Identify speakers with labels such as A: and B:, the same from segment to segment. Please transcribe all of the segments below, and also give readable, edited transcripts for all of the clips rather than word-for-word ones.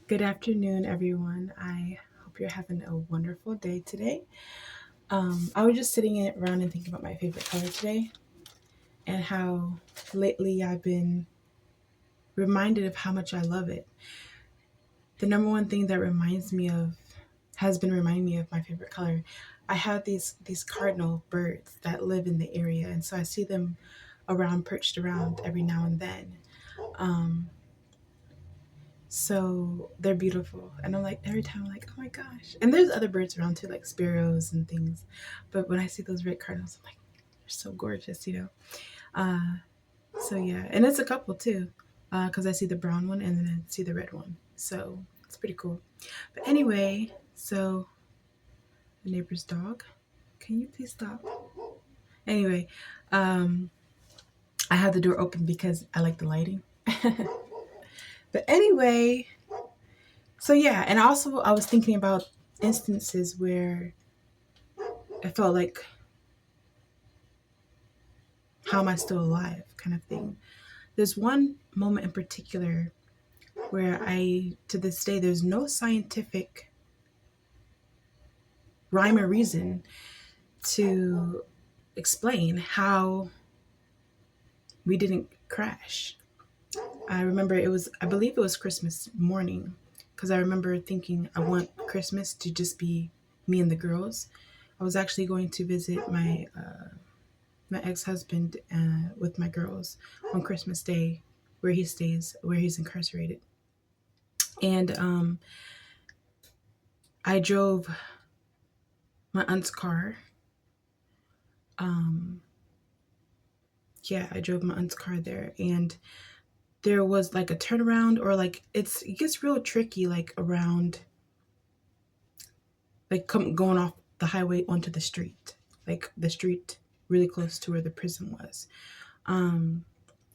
A: Good afternoon, everyone. I hope you're having a wonderful day today. I was just sitting around and thinking about my favorite color today and how lately I've been reminded of how much I love it. The number one thing that reminds me of has been reminding me of my favorite color. I have these cardinal birds that live in the area, and so I see them around, perched around every now and then. Um, So they're beautiful. And I'm like, every time I'm like, oh my gosh. And there's other birds around too, like sparrows and things. But when I see those red cardinals, I'm like, they're so gorgeous. Uh, so yeah. And it's a couple too. Because I see the brown one and then I see the red one. So it's pretty cool. But anyway, so the neighbor's dog. Can you please stop? Anyway, um, I have the door open because I like the lighting. But anyway, so yeah, and also I was thinking about instances where I felt like, how am I still alive kind of thing. There's one moment in particular where to this day, there's no scientific rhyme or reason to explain how we didn't crash. I remember I believe it was Christmas morning, because I remember thinking I want Christmas to just be me and the girls. I was actually going to visit my ex-husband with my girls on Christmas Day, where he stays, where he's incarcerated. And I drove my aunt's car. Um, yeah, I drove my aunt's car there, and there was like a turnaround, or like it gets real tricky, like around, like going off the highway onto the street, like the street really close to where the prison was. Um,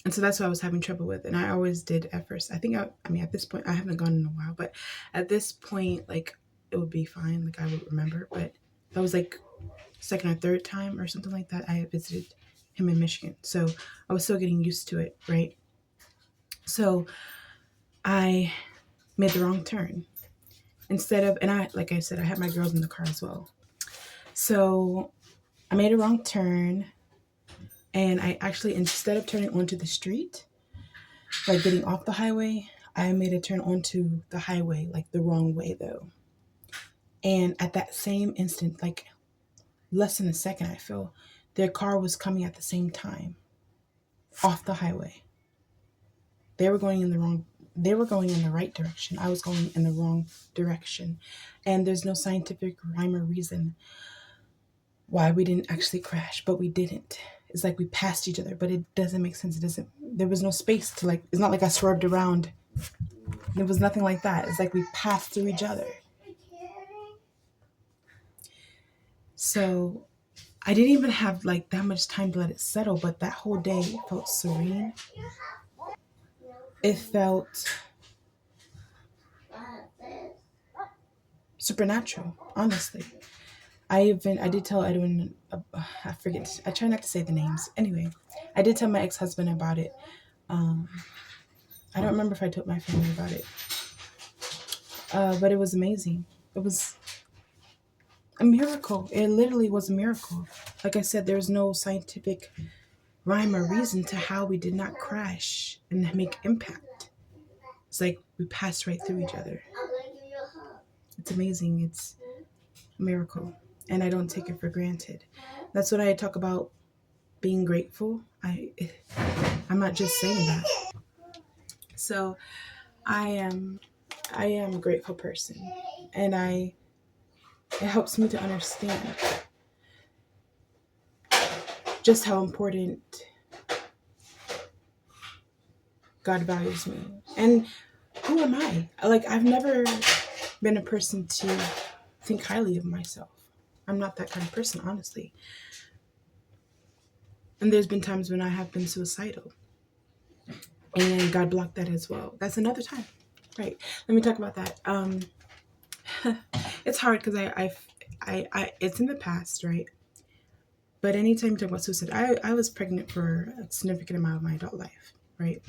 A: And so that's what I was having trouble with. And I always did at first. I mean, at this point, I haven't gone in a while, but at this point, like, it would be fine. Like, I would remember. But that was like second or third time or something like that I had visited him in Michigan. So I was still getting used to it, right? So I made the wrong turn. Like I said, I had my girls in the car as well. So I made a wrong turn. And I actually, instead of turning onto the street, like getting off the highway, I made a turn onto the highway, like the wrong way though. And at that same instant, like less than a second, I feel their car was coming at the same time off the highway. They were going in the wrong, they were going in the right direction. I was going in the wrong direction. And there's no scientific rhyme or reason why we didn't actually crash, but we didn't. It's like we passed each other, but it doesn't make sense. There was no space to, like, it's not like I swerved around. It was nothing like that. It's like we passed through each other. So I didn't even have like that much time to let it settle, but that whole day felt serene. It felt supernatural, honestly. I did tell Edwin, I forget, I try not to say the names. Anyway, I did tell my ex-husband about it. Um, I don't remember if I told my family about it, but it was amazing. It was a miracle. It literally was a miracle. Like I said, there's no scientific rhyme or reason to how we did not crash and make impact. It's like we passed right through each other. It's amazing. It's a miracle. And I don't take it for granted. That's what I talk about, being grateful. I'm not just saying that. So I am a grateful person. And it helps me to understand just how important God values me. And who am I? Like, I've never been a person to think highly of myself. I'm not that kind of person, honestly. And there's been times when I have been suicidal. And God blocked that as well. That's another time. Right. Let me talk about that. It's hard because it's in the past, right? But anytime you talk about suicide, I was pregnant for a significant amount of my adult life, right?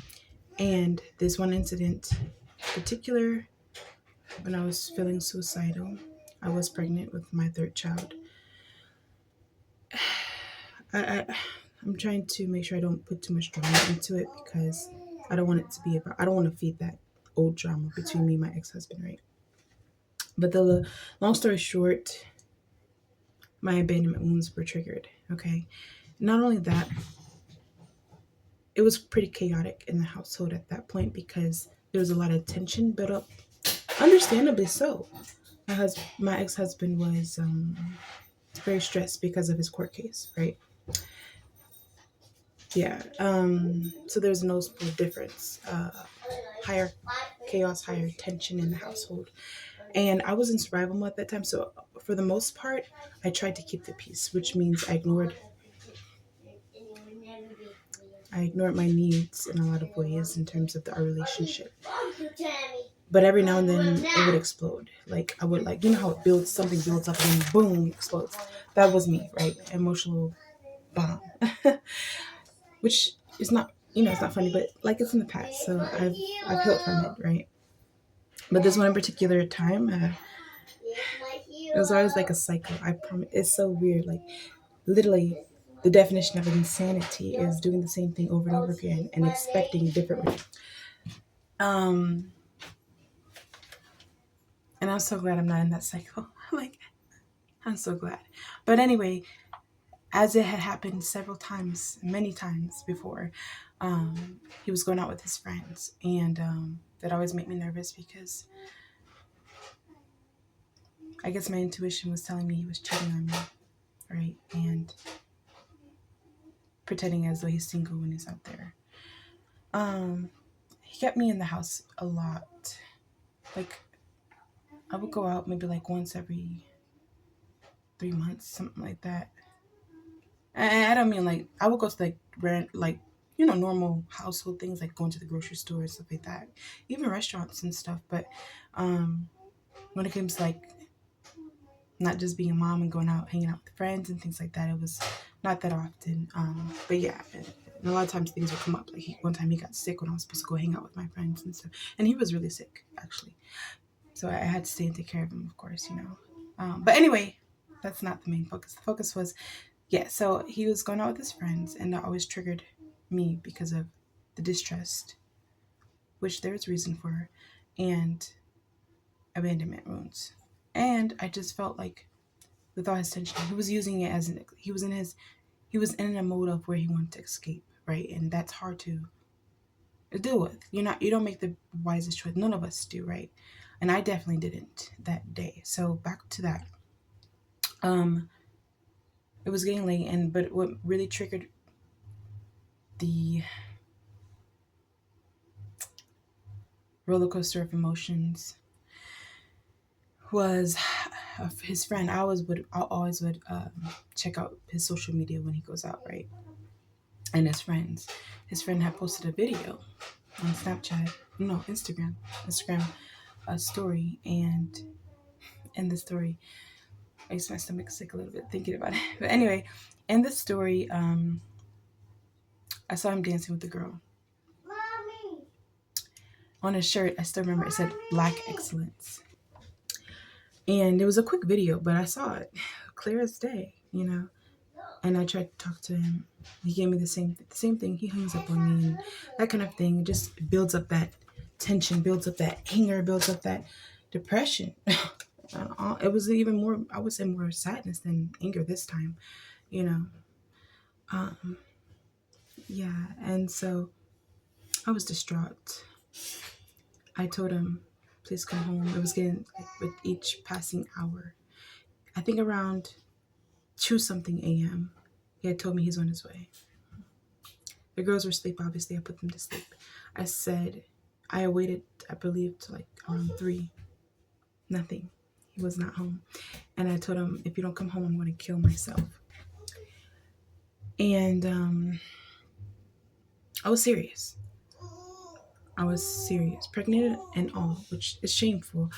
A: And this one incident in particular when I was feeling suicidal. I was pregnant with my third child. I I'm trying to make sure I don't put too much drama into it because I don't want it to be about. I don't want to feed that old drama between me and my ex-husband, right? But the long story short, my abandonment wounds were triggered. Okay, not only that, it was pretty chaotic in the household at that point because there was a lot of tension built up. Understandably so. My ex-husband was very stressed because of his court case, right? Yeah. So there's a noticeable difference. Higher chaos, higher tension in the household. And I was in survival mode at that time. So for the most part, I tried to keep the peace, which means I ignored my needs in a lot of ways in terms of our relationship. But every now and then it would explode. Like I would like how it builds something builds up and then boom explodes. That was me, right? Emotional bomb. Which is not it's not funny, but like it's in the past. So I've healed from it, right? But this one in particular time, it was always like a cycle. I promise. It's so weird. Like literally, the definition of insanity is doing the same thing over and over again and expecting different. Um, and I'm so glad I'm not in that cycle. Like I'm so glad. But anyway, as it had happened several times, many times before, he was going out with his friends, and that always made me nervous because I guess my intuition was telling me he was cheating on me, right? And pretending as though he's single when he's out there. He kept me in the house a lot. Like, I would go out maybe like once every 3 months, something like that. And I don't mean like, I would go to like rent, like, normal household things like going to the grocery store and stuff like that. Even restaurants and stuff. But when it comes to like not just being a mom and going out, hanging out with friends and things like that, it was not that often. But yeah, and a lot of times things would come up. Like one time he got sick when I was supposed to go hang out with my friends and stuff. And he was really sick, actually. So I had to stay and take care of him, of course, But anyway, that's not the main focus. The focus was, so he was going out with his friends, and that always triggered me because of the distrust, which there was reason for, and abandonment wounds. And I just felt like with all his tension, he was using it as he was in a mode of where he wanted to escape, right? And that's hard to deal with. You don't make the wisest choice. None of us do, right? And I definitely didn't that day. So back to that. It was getting late, but what really triggered the roller coaster of emotions was his friend. I always would check out his social media when he goes out, right? And his friend had posted a video on Instagram story, and in the story, makes my stomach sick a little bit thinking about it. But anyway, in the story, I saw him dancing with a girl. Mommy. On his shirt, I still remember it said Black Excellence. And it was a quick video, but I saw it clear as day, And I tried to talk to him. He gave me the same thing. He hangs up on me and that kind of thing. It just builds up that tension, builds up that anger, builds up that depression. It was even more, I would say, more sadness than anger this time, Yeah, and so I was distraught. I told him, please come home. It was getting, like, with each passing hour. I think around 2 something a.m. He had told me he's on his way. The girls were asleep, obviously. I put them to sleep. I waited, I believe, to like around 3. Nothing. He was not home. And I told him, if you don't come home, I'm going to kill myself. And I was serious. Pregnant and all, which is shameful,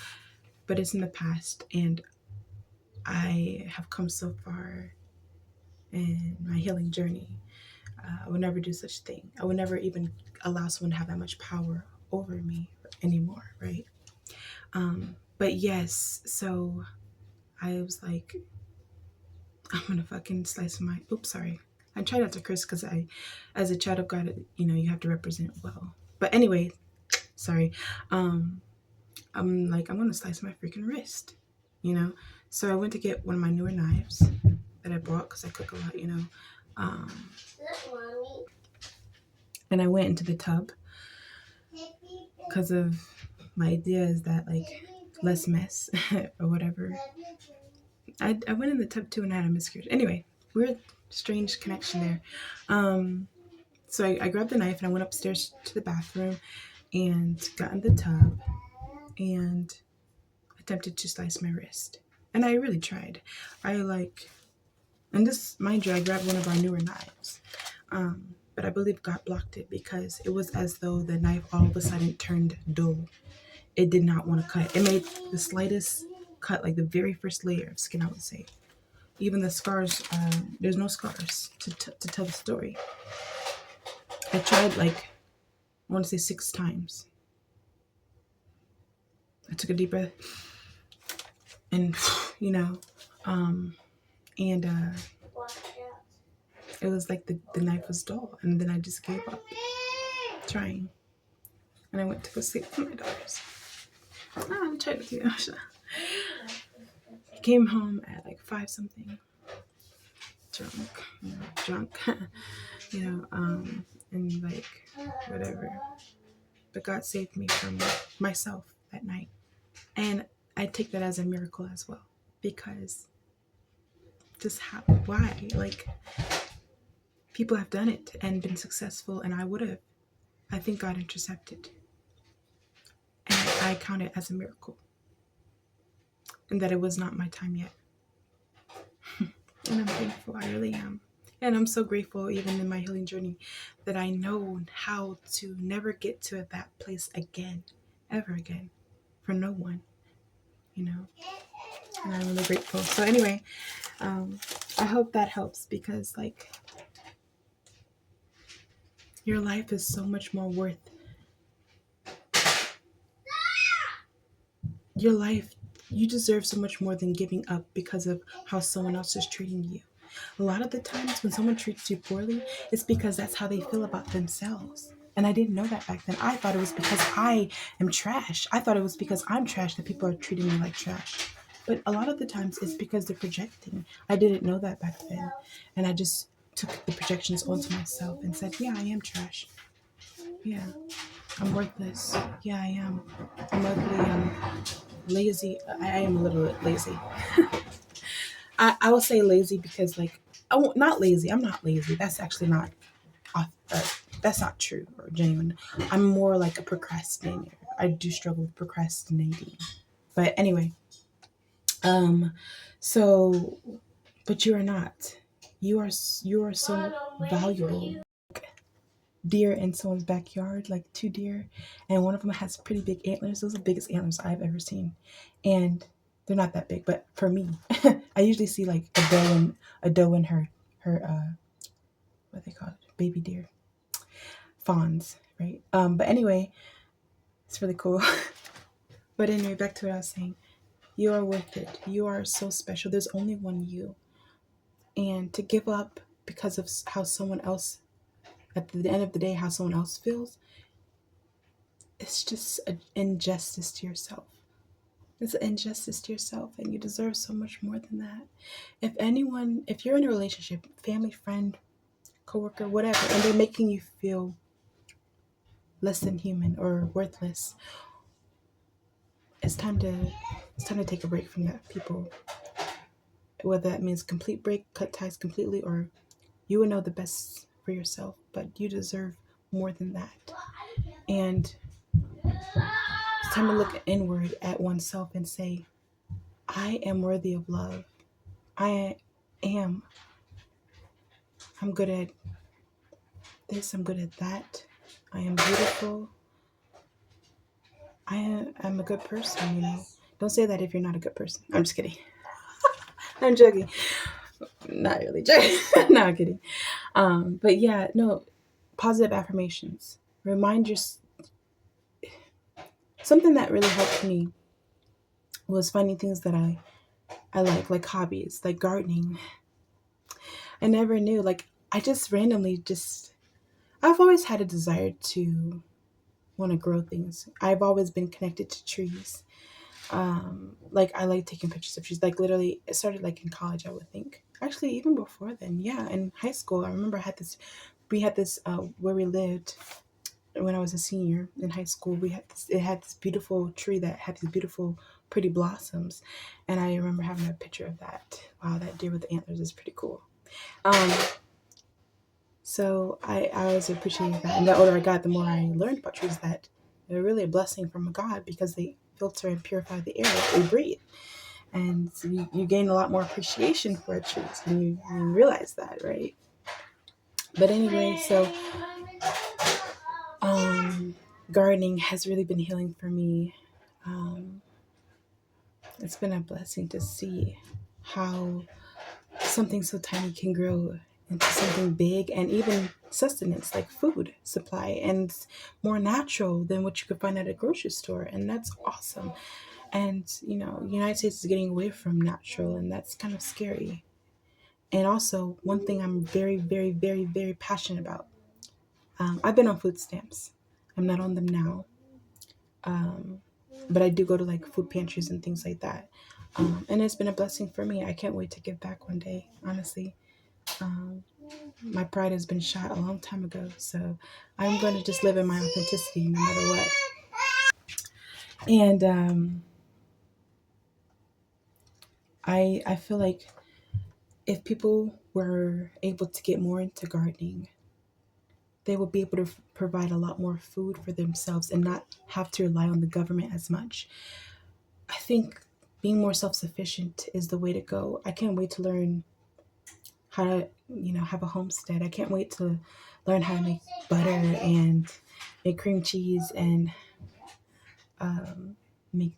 A: but it's in the past. And I have come so far in my healing journey. I would never do such a thing. I would never even allow someone to have that much power over me anymore, right? But yes, so I was like, I'm gonna fucking slice my. Oops, sorry. I try not to curse because as a child of God, you have to represent well. But anyway, sorry. Um, I'm like, I'm gonna slice my freaking wrist, you know. So I went to get one of my newer knives that I bought because I cook a lot, Um, and I went into the tub because of my idea is that like less mess or whatever. I went in the tub too and I had a miscarriage. Anyway, weird, strange connection there. So I grabbed the knife and I went upstairs to the bathroom and got in the tub and attempted to slice my wrist. And I really tried. And this, mind you, I grabbed one of our newer knives. But I believe God blocked it because it was as though the knife all of a sudden turned dull. It did not want to cut. It made the slightest cut, like the very first layer of skin, I would say. Even the scars, there's no scars to tell the story. I tried I want to say 6 times. I took a deep breath and, and it was like the knife was dull. And then I just gave up trying. And I went to go sleep with my daughters. I'm trying to do I came home at like 5 something. Drunk, and like whatever. But God saved me from myself that night. And I take that as a miracle as well. Because why? Like, people have done it and been successful, and I would have. I think God intercepted. And I count it as a miracle. And that it was not my time yet. And I'm thankful, I really am. And I'm so grateful, even in my healing journey, that I know how to never get to that place again, ever again, for no one, And I'm really grateful. So anyway, I hope that helps because, like, your life is so much more worth. Your life, you deserve so much more than giving up because of how someone else is treating you. A lot of the times when someone treats you poorly, it's because that's how they feel about themselves. And I didn't know that back then. I thought it was because I am trash. I thought it was because I'm trash that people are treating me like trash. But a lot of the times it's because they're projecting. I didn't know that back then. And I just took the projections onto myself and said, yeah, I am trash. Yeah, I'm worthless. Yeah, I am. I'm ugly. I'm lazy. I am a little bit lazy. I will say lazy because, like, not lazy. I'm not lazy. That's actually not, that's not true or genuine. I'm more like a procrastinator. I do struggle with procrastinating. But anyway, so, but you are not. You are so valuable. Deer in someone's backyard, like 2 deer, and one of them has pretty big antlers. Those are the biggest antlers I've ever seen, and they're not that big. But for me, I usually see like a doe and her what they call it, baby deer, fawns, right? But anyway, it's really cool. But anyway, back to what I was saying. You are worth it. You are so special. There's only one you, and to give up because of how someone else, at the end of the day, how someone else feels, it's just an injustice to yourself. It's an injustice to yourself, and you deserve so much more than that. If you're in a relationship, family, friend, coworker, whatever, and they're making you feel less than human or worthless, it's time to take a break from that people. Whether that means complete break, cut ties completely, or you will know the best for yourself, but you deserve more than that. And it's time to look inward at oneself and say, I am worthy of love. I am. I'm good at this. I'm good at that. I am beautiful. I'm a good person, Don't say that if you're not a good person. I'm just kidding. I'm joking. Not really joking. No, I'm kidding. But yeah, no, positive affirmations. Remind yourself. Something that really helped me was finding things that I like hobbies, like gardening. I never knew, like, I just randomly just, I've always had a desire to want to grow things. I've always been connected to trees. Like I like taking pictures of trees. Like literally, it started like in college, I would think. Actually, even before then, yeah. In high school, I remember we had this where we lived when I was a senior in high school. We had this. It had this beautiful tree that had these beautiful, pretty blossoms, and I remember having a picture of that. Wow, that deer with the antlers is pretty cool. Um, so I always appreciated that. And the older I got, the more I learned about trees that they're really a blessing from God because they filter and purify the air that we breathe. And so you gain a lot more appreciation for trees when you realize that, right? But anyway, so um, gardening has really been healing for me. Um, it's been a blessing to see how something so tiny can grow into something big and even sustenance like food supply and more natural than what you could find at a grocery store, and that's awesome. And United States is getting away from natural, and that's kind of scary. And also one thing I'm very very very very passionate about, I've been on food stamps. I'm not on them now, um, but I do go to like food pantries and things like that, and it's been a blessing for me. I can't wait to give back one day, honestly. um, my pride has been shot a long time ago, so I'm going to just live in my authenticity no matter what. And I feel like if people were able to get more into gardening, they would be able to provide a lot more food for themselves and not have to rely on the government as much. I think being more self-sufficient is the way to go. I can't wait to learn how to, have a homestead. I can't wait to learn how to make butter and make cream cheese and make,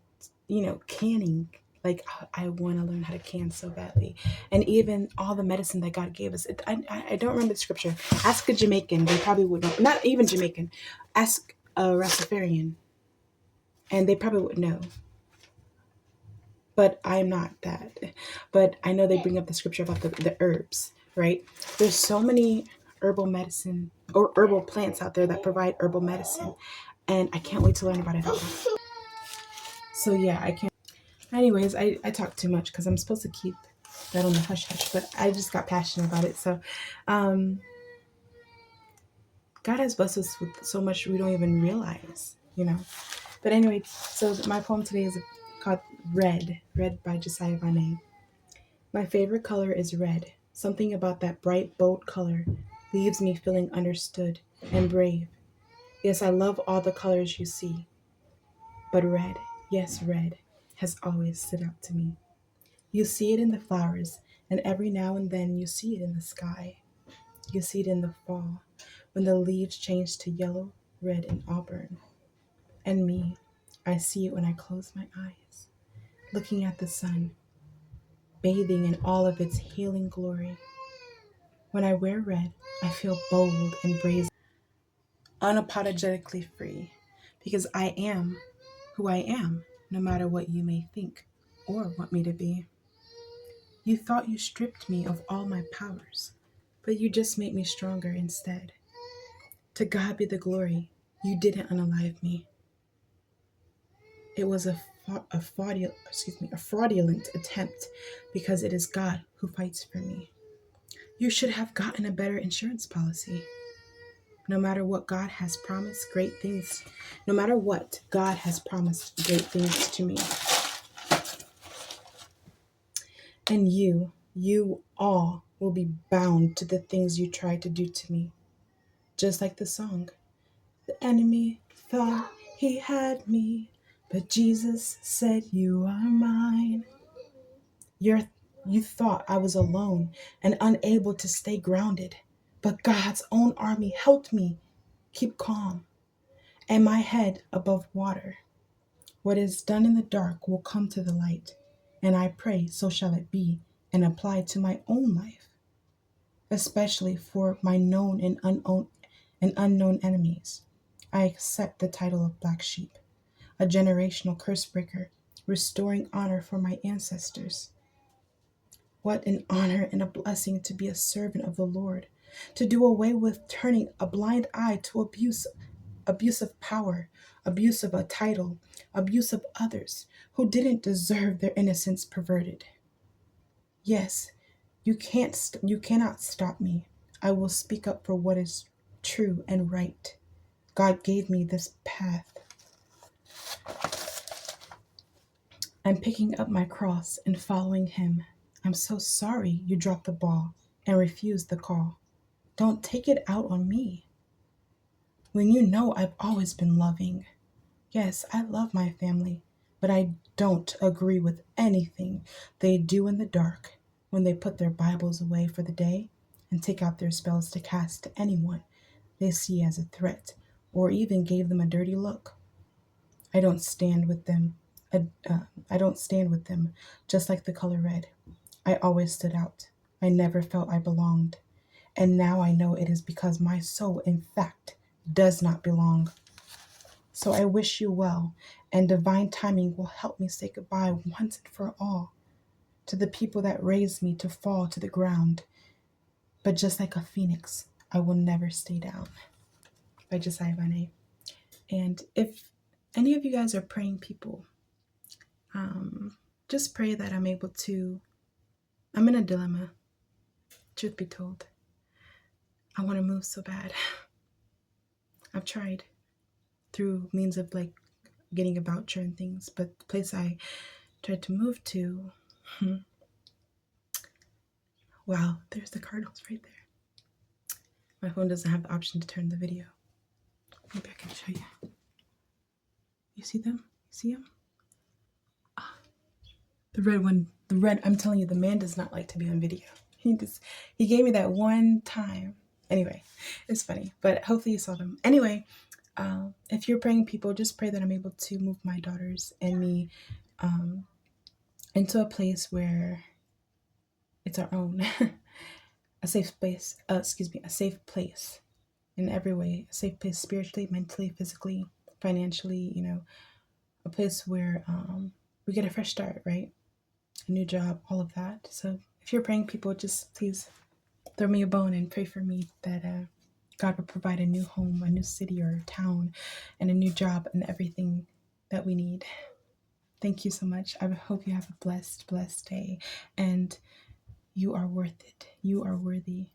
A: canning. Like I want to learn how to can so badly, and even all the medicine that God gave us. I don't remember the scripture. Ask a Jamaican; they probably would know. Not even Jamaican. Ask a Rastafarian, and they probably would know. But I'm not that. But I know they bring up the scripture about the herbs, right? There's so many herbal medicine or herbal plants out there that provide herbal medicine, and I can't wait to learn about it all. So yeah, I can't. Anyways, I talk too much because I'm supposed to keep that on the hush hush, but I just got passionate about it. So, um, God has blessed us with so much we don't even realize. But anyway, so my poem today is called Red, read by Jessiah Voné. My favorite color is red. Something about that bright, bold color leaves me feeling understood and brave. Yes, I love all the colors you see, but red, yes, red, has always stood out to me. You see it in the flowers, and every now and then you see it in the sky. You see it in the fall, when the leaves change to yellow, red, and auburn. And me, I see it when I close my eyes, looking at the sun, bathing in all of its healing glory. When I wear red, I feel bold and brazen, unapologetically free, because I am who I am, no matter what you may think or want me to be. You thought you stripped me of all my powers, but you just made me stronger instead. To God be the glory, you didn't unalive me. It was a fraudulent attempt because it is God who fights for me. You should have gotten a better insurance policy. No matter what God has promised, great things. No matter what God has promised, great things to me. And you all will be bound to the things you tried to do to me. Just like the song. The enemy thought he had me, but Jesus said, "You are mine." You thought I was alone and unable to stay grounded, but God's own army helped me keep calm and my head above water. What is done in the dark will come to the light, and I pray so shall it be and apply to my own life, especially for my known and unknown enemies. I accept the title of Black Sheep, a generational curse breaker, restoring honor for my ancestors. What an honor and a blessing to be a servant of the Lord, to do away with turning a blind eye to abuse of power, abuse of a title, abuse of others who didn't deserve their innocence perverted. Yes, you cannot stop me. I will speak up for what is true and right. God gave me this path. I'm picking up my cross and following him. I'm so sorry you dropped the ball and refused the call. Don't take it out on me. When you know I've always been loving. Yes, I love my family, but I don't agree with anything they do in the dark when they put their Bibles away for the day and take out their spells to cast to anyone they see as a threat or even gave them a dirty look. I don't stand with them. I don't stand with them, just like the color red. I always stood out. I never felt I belonged. And now I know it is because my soul, in fact, does not belong. So I wish you well, and divine timing will help me say goodbye once and for all to the people that raised me to fall to the ground. But just like a phoenix, I will never stay down. By Jessiah Voné. And if any of you guys are praying people, just pray that I'm in a dilemma, truth be told. I want to move so bad. I've tried through means of like getting a voucher and things, but the place I tried to move to, wow, there's the Cardinals right there. My phone doesn't have the option to turn the video. Maybe I can show you. You see them? You see them? The red one, I'm telling you, the man does not like to be on video. He gave me that one time. Anyway, it's funny, but hopefully you saw them. Anyway, if you're praying people, just pray that I'm able to move my daughters and me into a place where it's our own, a safe place, a safe place in every way, a safe place spiritually, mentally, physically, financially, a place where we get a fresh start, right? A new job, all of that. So if you're praying people, just please throw me a bone and pray for me that God will provide a new home, a new city or town, and a new job and everything that we need. Thank you so much. I hope you have a blessed, blessed day. And you are worth it. You are worthy.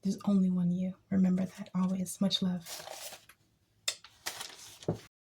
A: There's only one you. Remember that always. Much love.